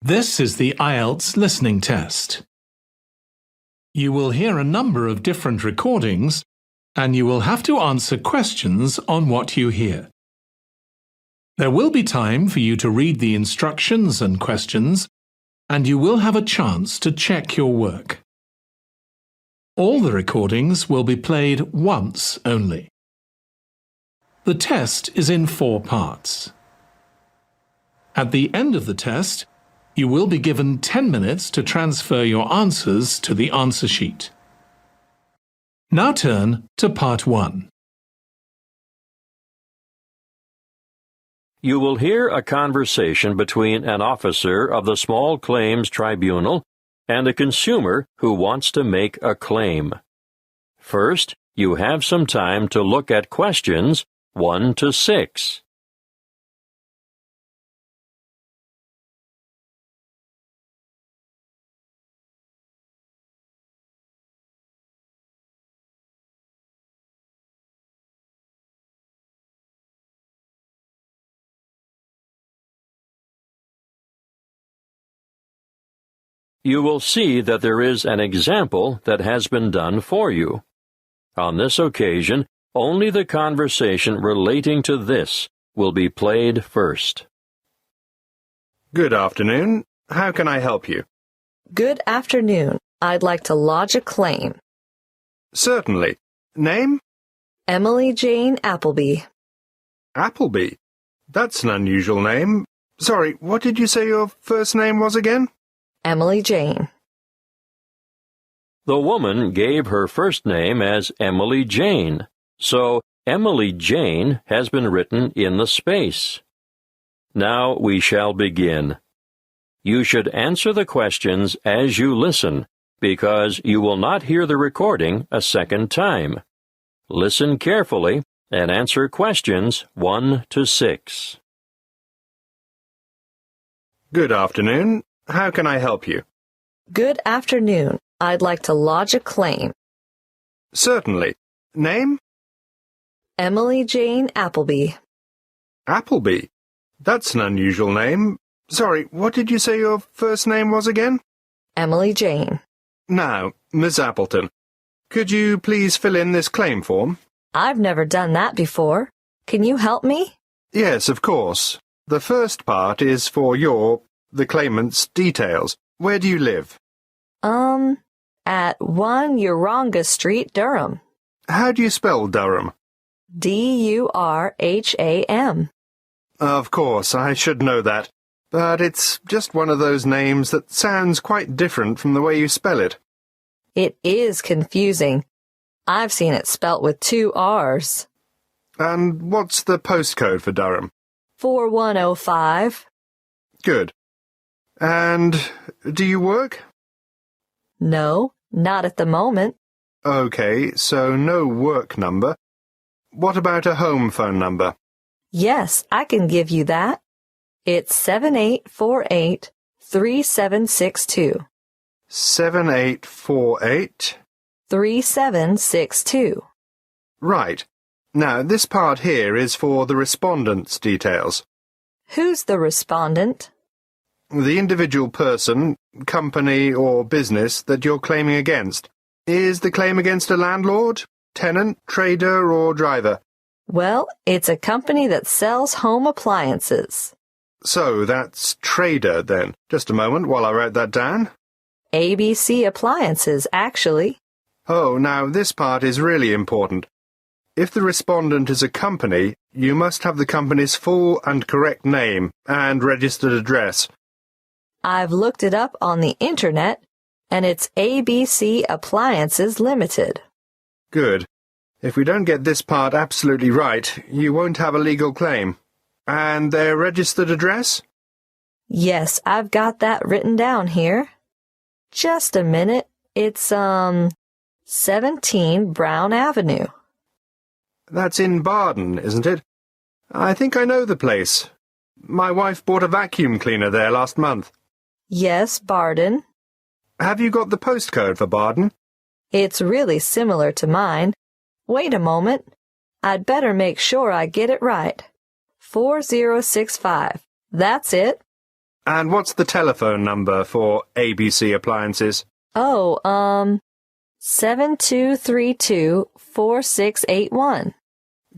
This is the Ielts listening test. You will hear a number of different recordings, and you will have to answer questions on what you hear. There will be time for you to read the instructions and questions, and you will have a chance to check your work. All the recordings will be played once only. The test is in 4 parts. At the end of the test, you will be given 10 minutes to transfer your answers to the answer sheet. Now turn to Part 1. You will hear a conversation between an officer of the Small Claims Tribunal and a consumer who wants to make a claim. First, you have some time to look at questions 1 to 6. You will see that there is an example that has been done for you. On this occasion, only the conversation relating to this will be played first. Good afternoon. How can I help you? Good afternoon. I'd like to lodge a claim. Certainly. Name? Emily Jane Appleby. Appleby. That's an unusual name. Sorry, what did you say your first name was again? Emily Jane. The woman gave her first name as Emily Jane, so Emily Jane has been written in the space. Now we shall begin. You should answer the questions as you listen, because you will not hear the recording a second time. Listen carefully and answer questions 1 to 6. Good afternoon. How can I help you? Good afternoon. I'd like to lodge a claim. Certainly. Name? Emily Jane Appleby. Appleby. That's an unusual name. Sorry, what did you say your first name was again? Emily Jane. Now, Miss Appleton, could you please fill in this claim form? I've never done that before. Can you help me? Yes, of course. The first part is for the claimant's details. Where do you live? At 1 YERONGA Street, Durham. How do you spell Durham? Durham. Of course, I should know that. But it's just one of those names that sounds quite different from the way you spell it. It is confusing. I've seen it spelt with 2 R's. And what's the postcode for Durham? 4105. Good. And do you work? No, not at the moment. Okay, so no work number. What about a home phone number? Yes, I can give you that. It's 7848-3762. 7848? 3762. Right. Now, this part here is for the respondent's details. Who's the respondent? The individual person, company or business that you're claiming against. Is the claim against a landlord, tenant, trader or driver? Well, it's a company that sells home appliances. So that's trader then. Just a moment while I write that down. ABC Appliances, actually. Oh, now this part is really important. If the respondent is a company, you must have the company's full and correct name and registered address. I've looked it up on the internet, and it's ABC Appliances Limited. Good. If we don't get this part absolutely right, you won't have a legal claim. And their registered address? Yes, I've got that written down here. Just a minute. It's, 17 Brown Avenue. That's in Barden, isn't it? I think I know the place. My wife bought a vacuum cleaner there last month. Yes, Barden. Have you got the postcode for Barden? It's really similar to mine. Wait a moment. I'd better make sure I get it right. 4065. That's it. And what's the telephone number for ABC Appliances? Oh, 7232-4681.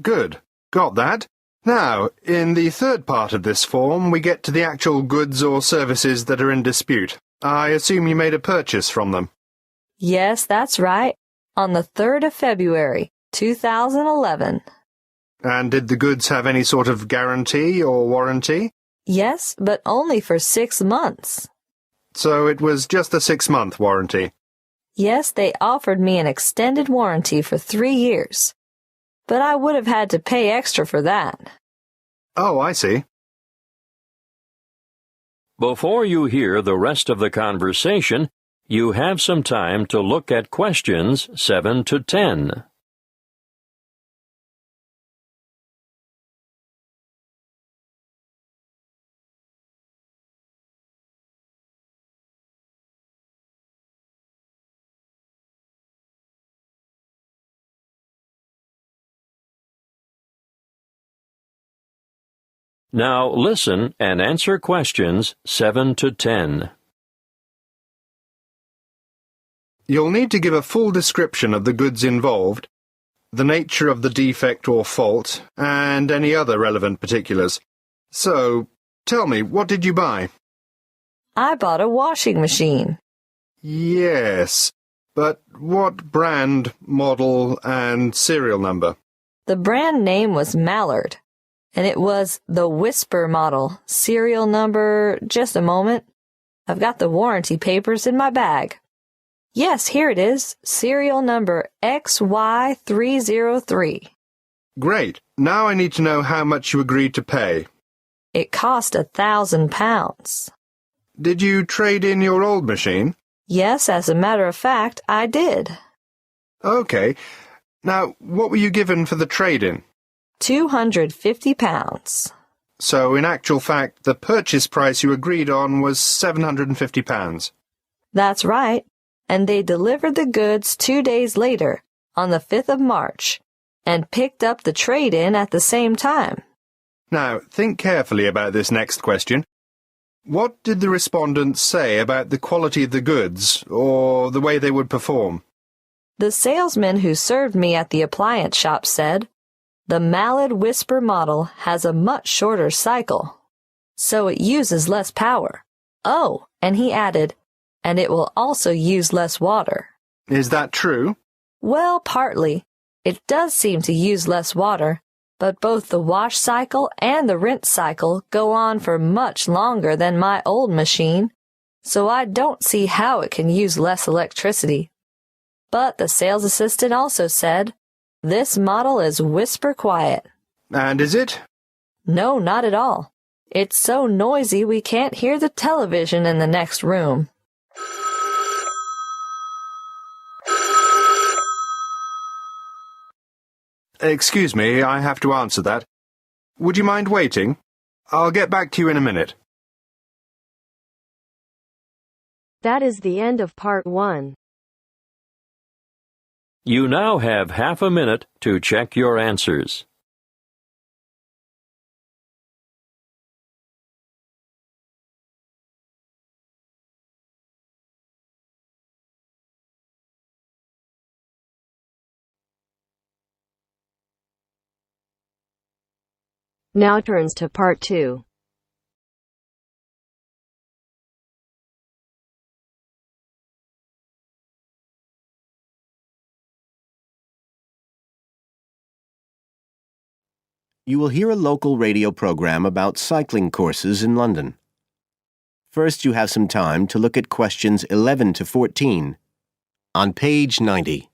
Good. Got that. Now, in the third part of this form, we get to the actual goods or services that are in dispute. I assume you made a purchase from them. Yes, that's right. On the 3rd of February, 2011. And did the goods have any sort of guarantee or warranty? Yes, but only for 6 months. So it was just a 6-month warranty. Yes, they offered me an extended warranty for 3 years. But I would have had to pay extra for that. Oh, I see. Before you hear the rest of the conversation, you have some time to look at questions 7 to 10. Now listen and answer questions 7 to 10. You'll need to give a full description of the goods involved, the nature of the defect or fault, and any other relevant particulars. So, tell me, what did you buy? I bought a washing machine. Yes, but what brand, model, and serial number? The brand name was Mallard, and it was the Whisper model. Serial number, just a moment. I've got the warranty papers in my bag. Yes, here it is. Serial number XY303. Great. Now I need to know how much you agreed to pay. It cost £1,000. Did you trade in your old machine? Yes, as a matter of fact, I did. Okay. Now, what were you given for the trade-in? £250. So, in actual fact, the purchase price you agreed on was £750. That's right. And they delivered the goods 2 days later, on the 5th of March, and picked up the trade-in at the same time. Now, think carefully about this next question. What did the respondents say about the quality of the goods, or the way they would perform? The salesman who served me at the appliance shop said, "The Mallard Whisper model has a much shorter cycle, so it uses less power. Oh," and he added, "and it will also use less water." Is that true? Well, partly. It does seem to use less water, but both the wash cycle and the rinse cycle go on for much longer than my old machine, so I don't see how it can use less electricity. But the sales assistant also said, "This model is whisper quiet." And is it? No, not at all. It's so noisy we can't hear the television in the next room. Excuse me, I have to answer that. Would you mind waiting? I'll get back to you in a minute. That is the end of part 1. You now have half a minute to check your answers. Now turns to part 2. You will hear a local radio program about cycling courses in London. First, you have some time to look at questions 11 to 14 on page 90.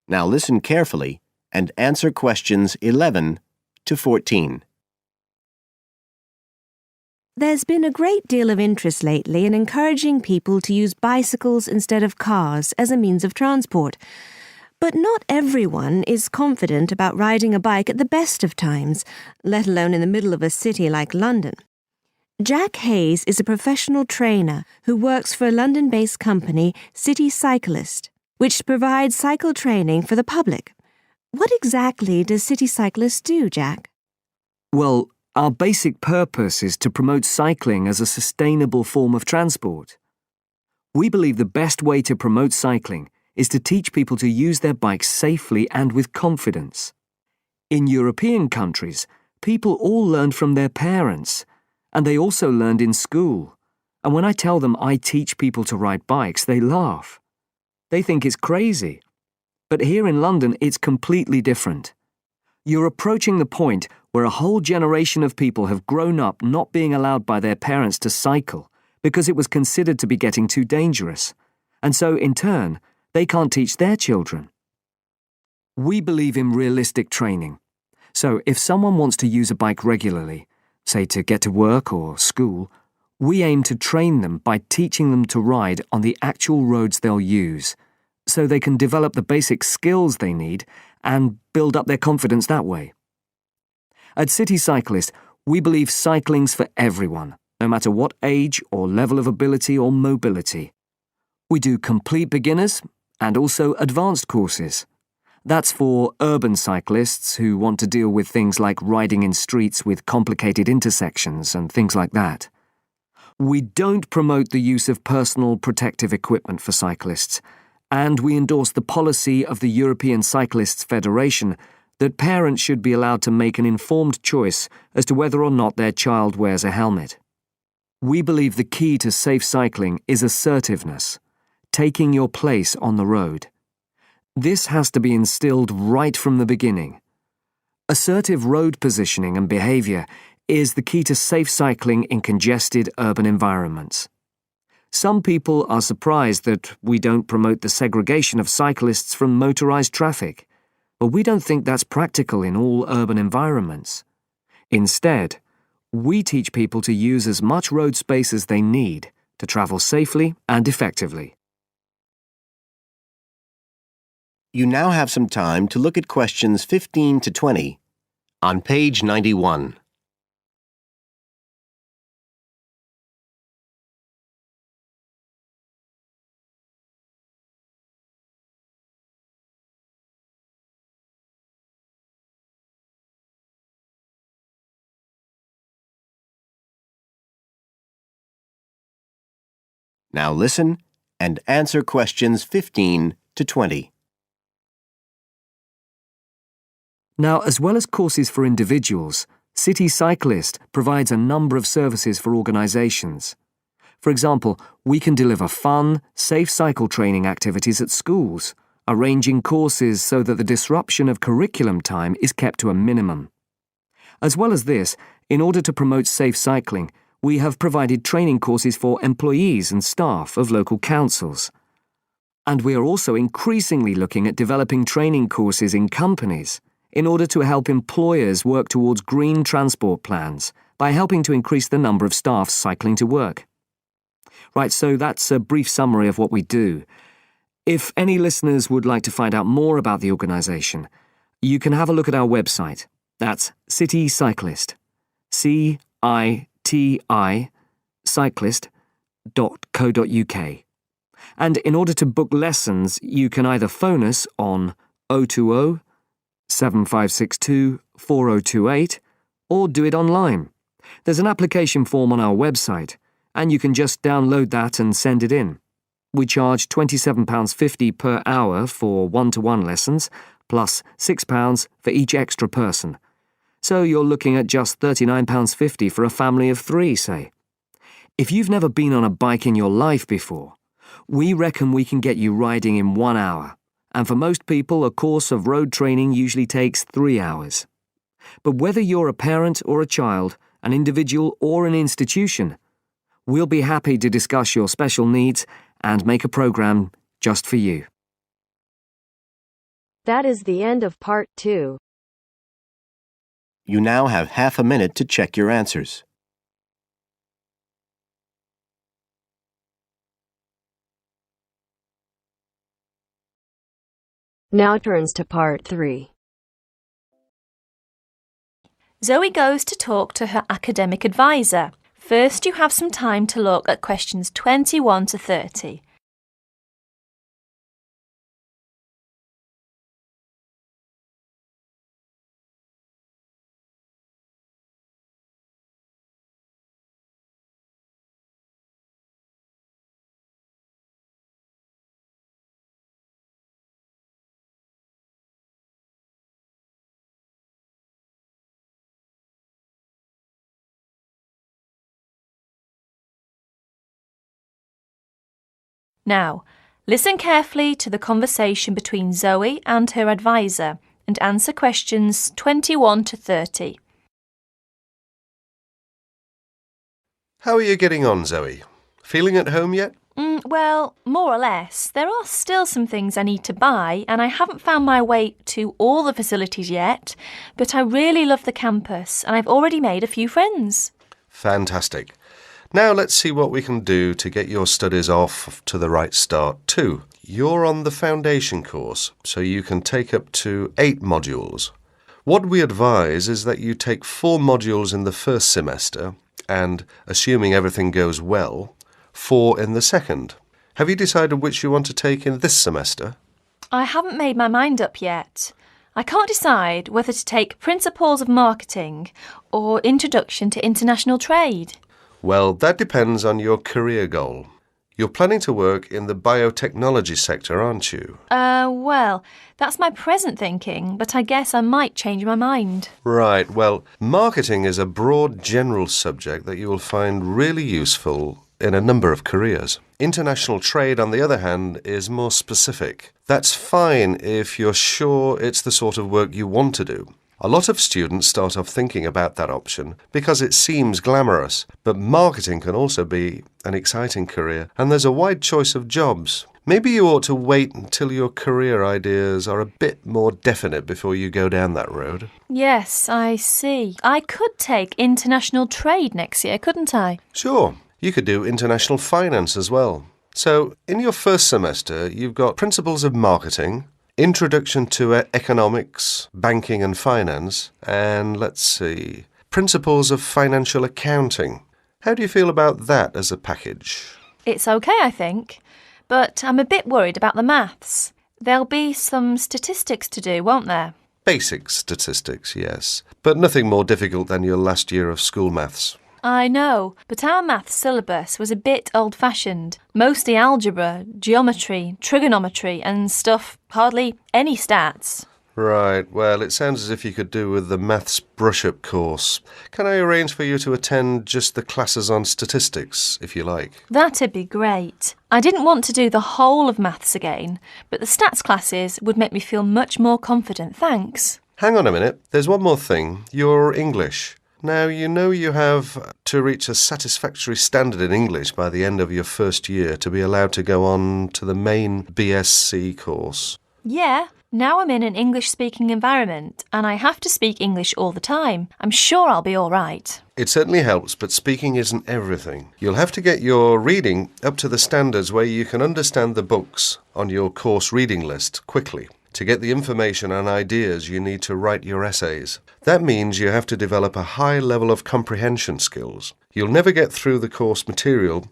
Now listen carefully and answer questions 11 to 14. There's been a great deal of interest lately in encouraging people to use bicycles instead of cars as a means of transport. But not everyone is confident about riding a bike at the best of times, let alone in the middle of a city like London. Jack Hayes is a professional trainer who works for a London-based company, City Cyclist, which provides cycle training for the public. What exactly does City Cyclist do, Jack? Well, our basic purpose is to promote cycling as a sustainable form of transport. We believe the best way to promote cycling is to teach people to use their bikes safely and with confidence. In European countries, people all learned from their parents, and they also learned in school. And when I tell them I teach people to ride bikes, they laugh. They think it's crazy. But here in London, it's completely different. You're approaching the point where a whole generation of people have grown up not being allowed by their parents to cycle because it was considered to be getting too dangerous. And so, in turn, they can't teach their children. We believe in realistic training. So if someone wants to use a bike regularly, say to get to work or school, we aim to train them by teaching them to ride on the actual roads they'll use, so they can develop the basic skills they need and build up their confidence that way. At City Cyclist, we believe cycling's for everyone, no matter what age or level of ability or mobility. We do complete beginners and also advanced courses. That's for urban cyclists who want to deal with things like riding in streets with complicated intersections and things like that. We don't promote the use of personal protective equipment for cyclists, and we endorse the policy of the European Cyclists Federation that parents should be allowed to make an informed choice as to whether or not their child wears a helmet. We believe the key to safe cycling is assertiveness, taking your place on the road. This has to be instilled right from the beginning. Assertive road positioning and behaviour is the key to safe cycling in congested urban environments. Some people are surprised that we don't promote the segregation of cyclists from motorised traffic, but we don't think that's practical in all urban environments. Instead, we teach people to use as much road space as they need to travel safely and effectively. You now have some time to look at questions 15 to 20 on page 91. Now listen and answer questions 15 to 20. Now, as well as courses for individuals, City Cyclist provides a number of services for organisations. For example, we can deliver fun, safe cycle training activities at schools, arranging courses so that the disruption of curriculum time is kept to a minimum. As well as this, in order to promote safe cycling, we have provided training courses for employees and staff of local councils. And we are also increasingly looking at developing training courses in companies in order to help employers work towards green transport plans by helping to increase the number of staff cycling to work. Right, so that's a brief summary of what we do. If any listeners would like to find out more about the organisation, you can have a look at our website. That's City Cyclist. CITI cyclist.co.uk. And in order to book lessons, you can either phone us on 020 7562 4028 or do it online. There's an application form on our website, and you can just download that and send it in. We charge £27.50 per hour for one-to-one lessons, plus £6 for each extra person. So you're looking at just £39.50 for a family of 3, say. If you've never been on a bike in your life before, we reckon we can get you riding in 1 hour, and for most people a course of road training usually takes 3 hours. But whether you're a parent or a child, an individual or an institution, we'll be happy to discuss your special needs and make a program just for you. That is the end of part 2. You now have half a minute to check your answers. Now turns to part 3. Zoe goes to talk to her academic advisor. First, you have some time to look at questions 21 to 30. Now, listen carefully to the conversation between Zoe and her advisor and answer questions 21 to 30. How are you getting on, Zoe? Feeling at home yet? Well, more or less. There are still some things I need to buy, and I haven't found my way to all the facilities yet, but I really love the campus, and I've already made a few friends. Fantastic. Now let's see what we can do to get your studies off to the right start too. You're on the foundation course, so you can take up to 8 modules. What we advise is that you take 4 modules in the first semester and, assuming everything goes well, 4 in the second. Have you decided which you want to take in this semester? I haven't made my mind up yet. I can't decide whether to take Principles of Marketing or Introduction to International Trade. Well, that depends on your career goal. You're planning to work in the biotechnology sector, aren't you? Well, that's my present thinking, but I guess I might change my mind. Right, well, marketing is a broad general subject that you will find really useful in a number of careers. International trade, on the other hand, is more specific. That's fine if you're sure it's the sort of work you want to do. A lot of students start off thinking about that option because it seems glamorous, but marketing can also be an exciting career, and there's a wide choice of jobs. Maybe you ought to wait until your career ideas are a bit more definite before you go down that road. Yes, I see. I could take international trade next year, couldn't I? Sure. You could do international finance as well. So, in your first semester, you've got Principles of Marketing, Introduction to Economics, Banking and Finance, and let's see, Principles of Financial Accounting. How do you feel about that as a package? It's okay, I think, but I'm a bit worried about the maths. There'll be some statistics to do, won't there? Basic statistics, yes, but nothing more difficult than your last year of school maths. I know, but our maths syllabus was a bit old-fashioned. Mostly algebra, geometry, trigonometry and stuff, hardly any stats. Right, well, it sounds as if you could do with the maths brush-up course. Can I arrange for you to attend just the classes on statistics, if you like? That'd be great. I didn't want to do the whole of maths again, but the stats classes would make me feel much more confident, thanks. Hang on a minute, there's one more thing. Your English. Now, you know you have to reach a satisfactory standard in English by the end of your first year to be allowed to go on to the main BSc course. Yeah, now I'm in an English-speaking environment and I have to speak English all the time. I'm sure I'll be all right. It certainly helps, but speaking isn't everything. You'll have to get your reading up to the standards where you can understand the books on your course reading list quickly. To get the information and ideas you need to write your essays. That means you have to develop a high level of comprehension skills. You'll never get through the course material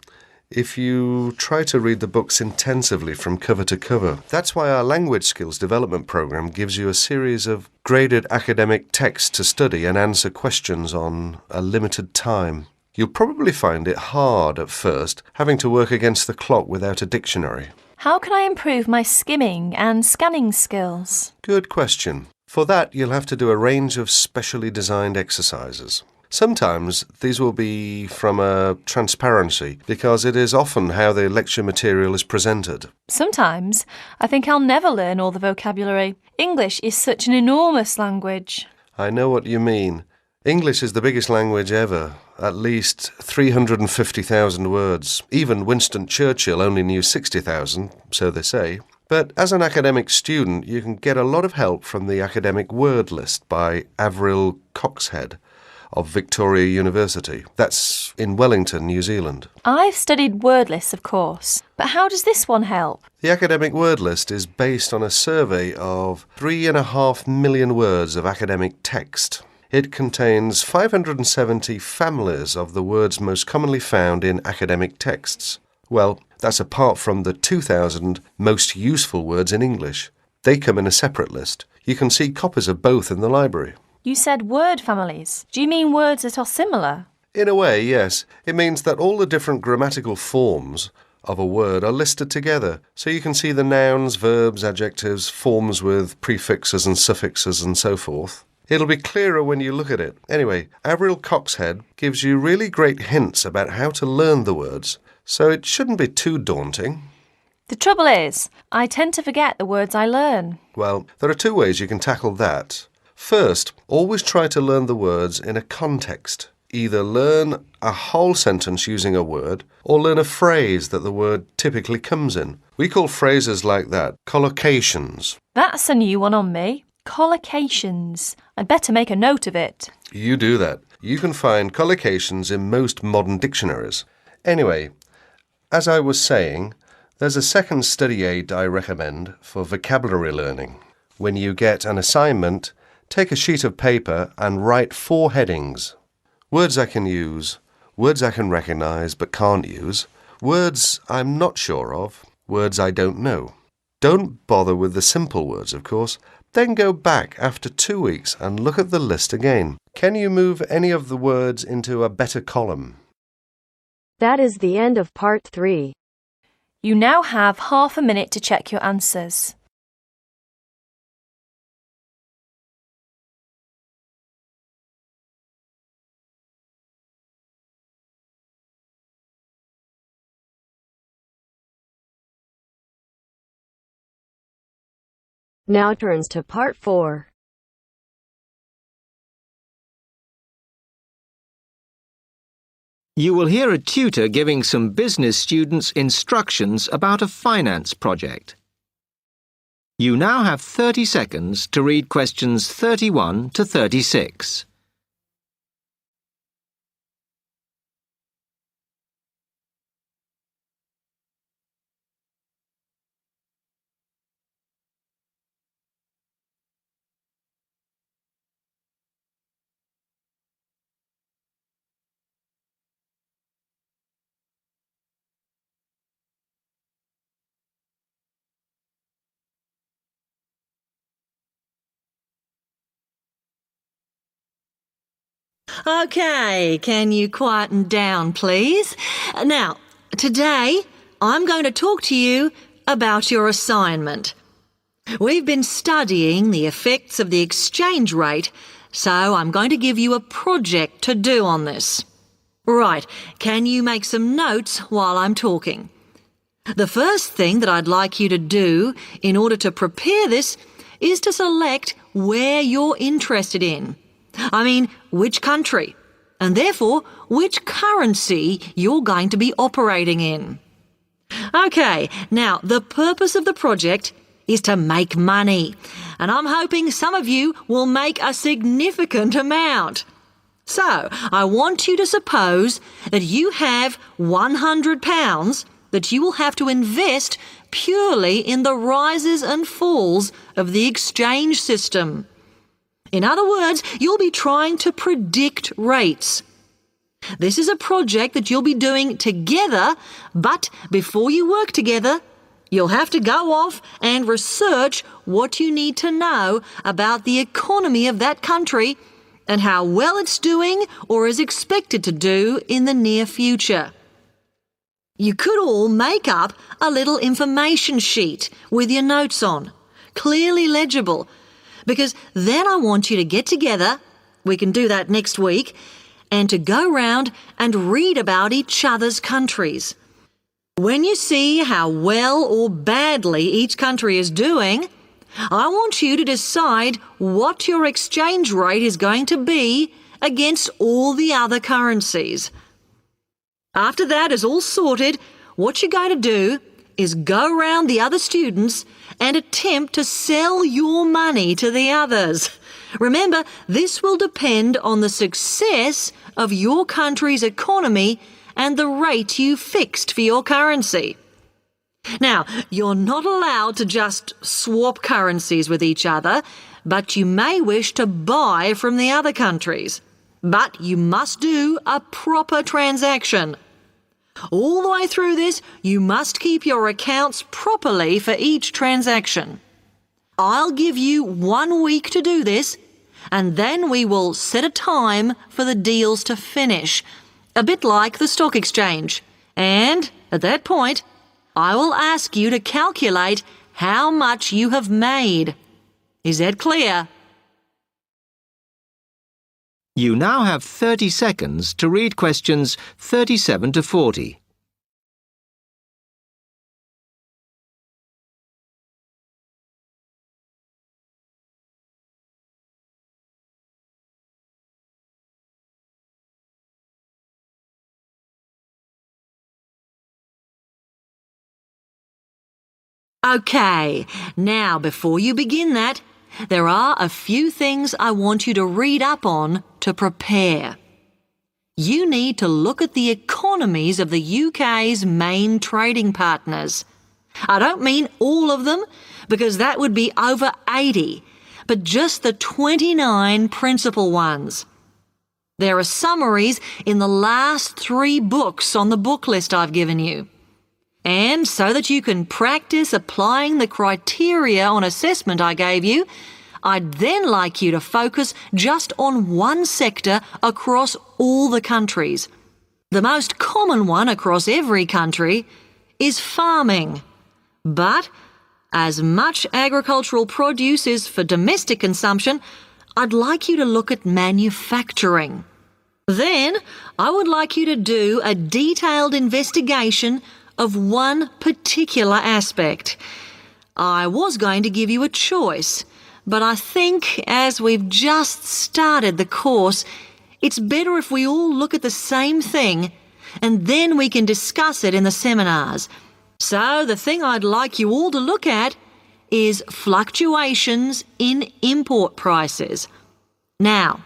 if you try to read the books intensively from cover to cover. That's why our language skills development program gives you a series of graded academic texts to study and answer questions on a limited time. You'll probably find it hard at first, having to work against the clock without a dictionary. How can I improve my skimming and scanning skills? Good question. For that, you'll have to do a range of specially designed exercises. Sometimes these will be from a transparency, because it is often how the lecture material is presented. Sometimes I think I'll never learn all the vocabulary. English is such an enormous language. I know what you mean. English is the biggest language ever, at least 350,000 words. Even Winston Churchill only knew 60,000, so they say. But as an academic student, you can get a lot of help from the Academic Word List by Avril Coxhead. of Victoria University. That's in Wellington, New Zealand. I've studied word lists, of course, but how does this one help? The academic word list is based on a survey of 3.5 million words of academic text. It contains 570 families of the words most commonly found in academic texts. Well, that's apart from the 2,000 most useful words in English. They come in a separate list. You can see copies of both in the library. You said word families. Do you mean words that are similar? In a way, yes. It means that all the different grammatical forms of a word are listed together, so you can see the nouns, verbs, adjectives, forms with prefixes and suffixes and so forth. It'll be clearer when you look at it. Anyway, Avril Coxhead gives you really great hints about how to learn the words, so it shouldn't be too daunting. The trouble is, I tend to forget the words I learn. Well, there are two ways you can tackle that. First, always try to learn the words in a context. Either learn a whole sentence using a word, or learn a phrase that the word typically comes in. We call phrases like that collocations. That's a new one on me. Collocations. I'd better make a note of it. You do that. You can find collocations in most modern dictionaries. Anyway, as I was saying, there's a second study aid I recommend for vocabulary learning. When you get an assignment, take a sheet of paper and write 4 headings. Words I can use, words I can recognise but can't use, words I'm not sure of, words I don't know. Don't bother with the simple words, of course. Then go back after 2 weeks and look at the list again. Can you move any of the words into a better column? That is the end of part 3. You now have half a minute to check your answers. Now turns to part 4. You will hear a tutor giving some business students instructions about a finance project. You now have 30 seconds to read questions 31 to 36. OK, can you quieten down, please? Now, today I'm going to talk to you about your assignment. We've been studying the effects of the exchange rate, so I'm going to give you a project to do on this. Right, can you make some notes while I'm talking? The first thing that I'd like you to do in order to prepare this is to select where you're interested in. I mean, which country, and therefore which currency you're going to be operating in. OK, now the purpose of the project is to make money, and I'm hoping some of you will make a significant amount. So, I want you to suppose that you have £100 that you will have to invest purely in the rises and falls of the exchange system. In other words, you'll be trying to predict rates. This is a project that you'll be doing together, but before you work together, you'll have to go off and research what you need to know about the economy of that country and how well it's doing or is expected to do in the near future. You could all make up a little information sheet with your notes on, clearly legible, because then I want you to get together, we can do that next week, and to go round and read about each other's countries. When you see how well or badly each country is doing, I want you to decide what your exchange rate is going to be against all the other currencies. After that is all sorted, what you're going to do is go round the other students and attempt to sell your money to the others. Remember, this will depend on the success of your country's economy and the rate you fixed for your currency. Now, you're not allowed to just swap currencies with each other, but you may wish to buy from the other countries. But you must do a proper transaction. All the way through this, you must keep your accounts properly for each transaction. I'll give you 1 week to do this, and then we will set a time for the deals to finish, a bit like the stock exchange. And at that point, I will ask you to calculate how much you have made. Is that clear? You now have 30 seconds to read questions 37 to 40. Okay, now before you begin that, there are a few things I want you to read up on to prepare. You need to look at the economies of the UK's main trading partners. I don't mean all of them, because that would be over 80, but just the 29 principal ones. There are summaries in the last 3 books on the book list I've given you. And so that you can practice applying the criteria on assessment I gave you, I'd then like you to focus just on one sector across all the countries. The most common one across every country is farming. But as much agricultural produce is for domestic consumption, I'd like you to look at manufacturing. Then I would like you to do a detailed investigation of one particular aspect. I was going to give you a choice, but I think as we've just started the course, it's better if we all look at the same thing and then we can discuss it in the seminars. So the thing I'd like you all to look at is fluctuations in import prices. Now,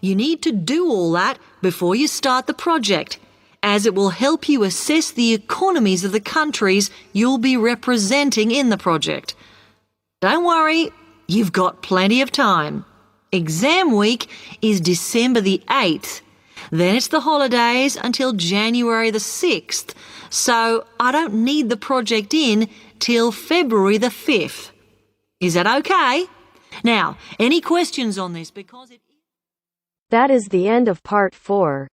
you need to do all that before you start the project, as it will help you assess the economies of the countries you'll be representing in the project. Don't worry, you've got plenty of time. Exam week is December the 8th. Then it's the holidays until January the 6th, so I don't need the project in till February the 5th. Is that okay? Now, any questions on this? That is the end of part 4.